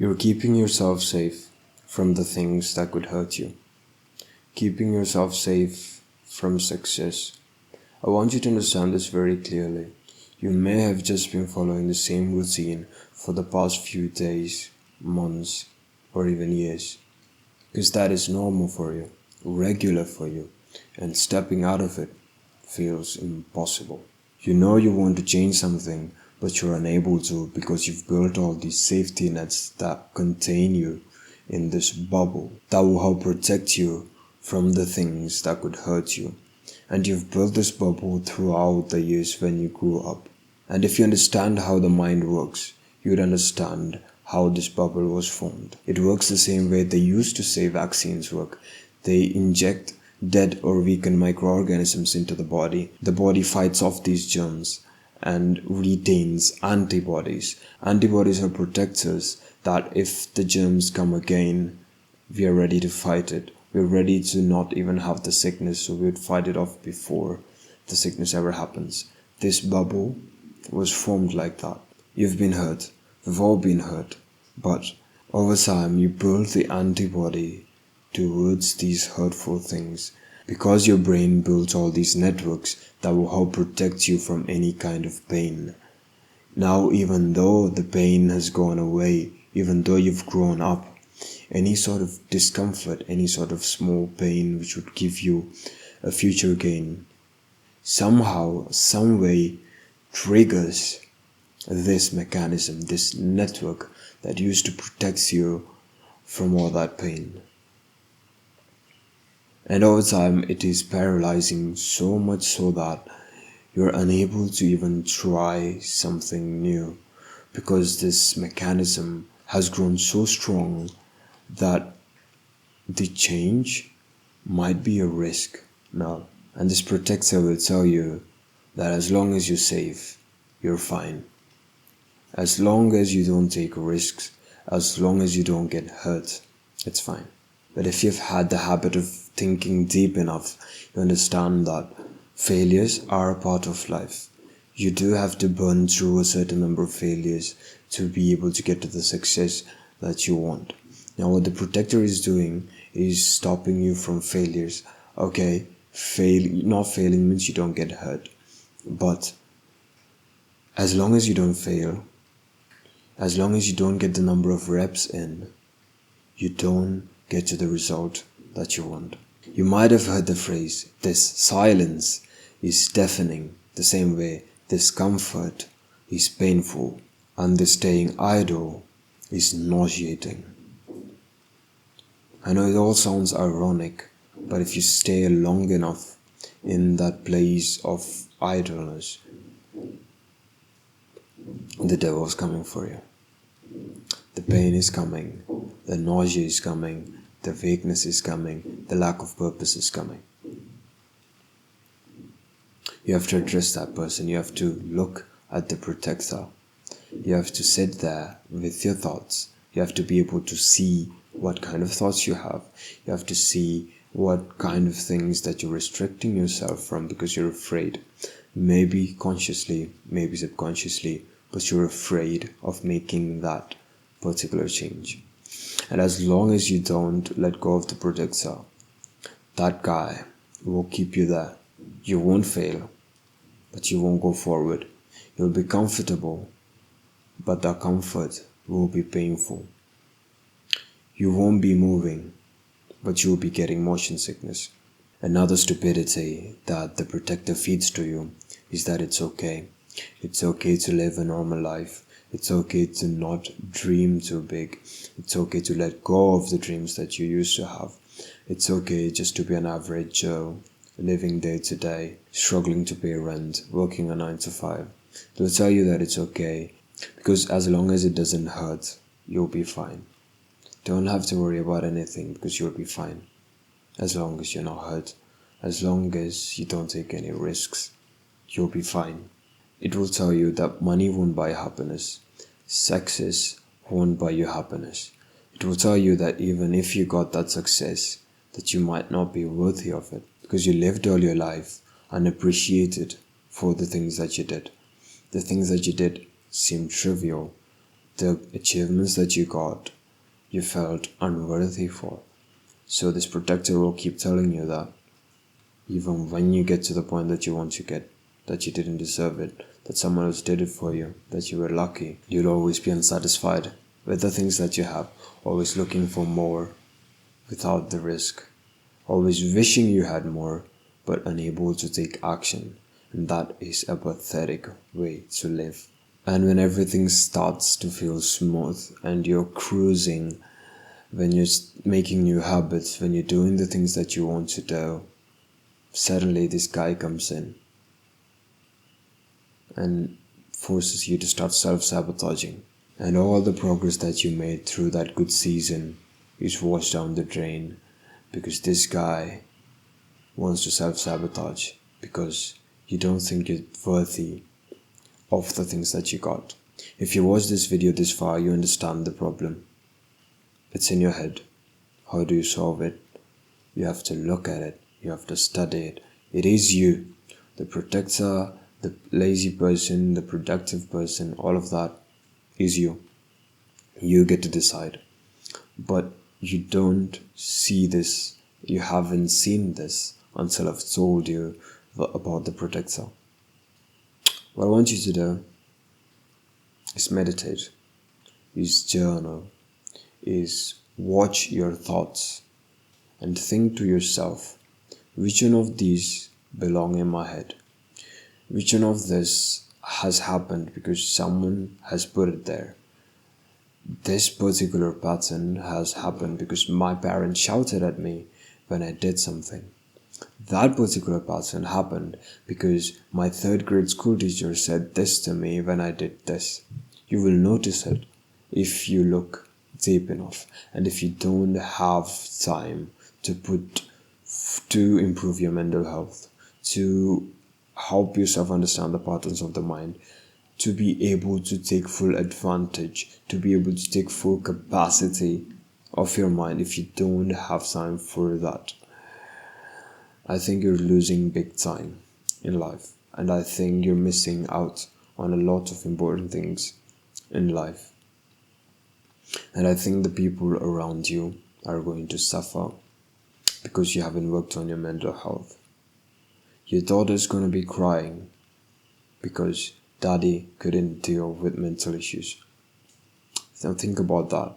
You're keeping yourself safe from the things that could hurt you. Keeping yourself safe from success. I want you to understand this very clearly. You may have just been following the same routine for the past few days, months, or even years. Because that is normal for you, regular for you, and stepping out of it feels impossible. You know you want to change something, but you're unable to because you've built all these safety nets that contain you in this bubble that will help protect you from the things that could hurt you. And you've built this bubble throughout the years when you grew up. And if you understand how the mind works, you'd understand how this bubble was formed. It works the same way they used to say vaccines work. They inject dead or weakened microorganisms into the body. The body fights off these germs and retains antibodies. Antibodies are protectors that if the germs come again, we are ready to fight it. We're ready to not even have the sickness, so we would fight it off before the sickness ever happens. This bubble was formed like that. You've been hurt. We've all been hurt. But over time, you build the antibody towards these hurtful things because your brain builds all these networks that will help protect you from any kind of pain. Now, even though the pain has gone away, even though you've grown up, any sort of discomfort, any sort of small pain which would give you a future gain, somehow, some way triggers this mechanism, this network that used to protect you from all that pain. And over time, it is paralyzing so much so that you're unable to even try something new because this mechanism has grown so strong that the change might be a risk now. And this protector will tell you that as long as you're safe, you're fine. As long as you don't take risks, as long as you don't get hurt, it's fine. But if you've had the habit of thinking deep enough, you understand that failures are a part of life. You do have to burn through a certain number of failures to be able to get to the success that you want. Now what the protector is doing is stopping you from failures. Okay, not failing means you don't get hurt. But as long as you don't fail, as long as you don't get the number of reps in, you don't get to the result that you want. You might have heard the phrase, this silence is deafening, the same way discomfort is painful and the staying idle is nauseating. I know it all sounds ironic, but if you stay long enough in that place of idleness, the devil's coming for you. The pain is coming, the nausea is coming, the weakness is coming, the lack of purpose is coming. You have to address that person, you have to look at the protector. You have to sit there with your thoughts. You have to be able to see what kind of thoughts you have. You have to see what kind of things that you're restricting yourself from because you're afraid. Maybe consciously, maybe subconsciously, but you're afraid of making that particular change. And as long as you don't let go of the protector, that guy will keep you there. You won't fail, but you won't go forward. You'll be comfortable, but that comfort will be painful. You won't be moving, but you'll be getting motion sickness. Another stupidity that the protector feeds to you is that it's okay. It's okay to live a normal life. It's okay to not dream too big. It's okay to let go of the dreams that you used to have. It's okay just to be an average Joe, living day to day, struggling to pay rent, working a 9 to 5. They'll tell you that it's okay, because as long as it doesn't hurt, you'll be fine. Don't have to worry about anything because you'll be fine. As long as you're not hurt, as long as you don't take any risks, you'll be fine. It will tell you that money won't buy happiness. Success won't buy you happiness. It will tell you that even if you got that success, that you might not be worthy of it because you lived all your life unappreciated for the things that you did. The things that you did seemed trivial. the achievements that you got, you felt unworthy for. So this protector will keep telling you that even when you get to the point that you want to get, that you didn't deserve it, that someone else did it for you, that you were lucky, you'll always be unsatisfied with the things that you have, always looking for more without the risk, always wishing you had more but unable to take action. And that is a pathetic way to live. And when everything starts to feel smooth and you're cruising, when you're making new habits, when you're doing the things that you want to do, suddenly this guy comes in and forces you to start self-sabotaging. And all the progress that you made through that good season is washed down the drain because this guy wants to self-sabotage because you don't think you're worthy of the things that you got. If you watch this video this far, you understand the problem. It's in your head. How do you solve it? You have to look at it. You have to study it. It is you. The protector, the lazy person, the productive person, all of that is you. You get to decide. But you don't see this. You haven't seen this until I've told you about the protector. What I want you to do is meditate, is journal, is watch your thoughts and think to yourself, which one of these belong in my head? Which one of this has happened because someone has put it there? This particular pattern has happened because my parents shouted at me when I did something. That particular pattern happened because my third grade school teacher said this to me when I did this. You will notice it if you look deep enough and if you don't have time to improve your mental health, to help yourself understand the patterns of the mind, to be able to take full advantage, to be able to take full capacity of your mind. If you don't have time for that, I think you're losing big time in life, and I think you're missing out on a lot of important things in life. And I think the people around you are going to suffer because you haven't worked on your mental health. Your daughter's going to be crying because daddy couldn't deal with mental issues. Now think about that.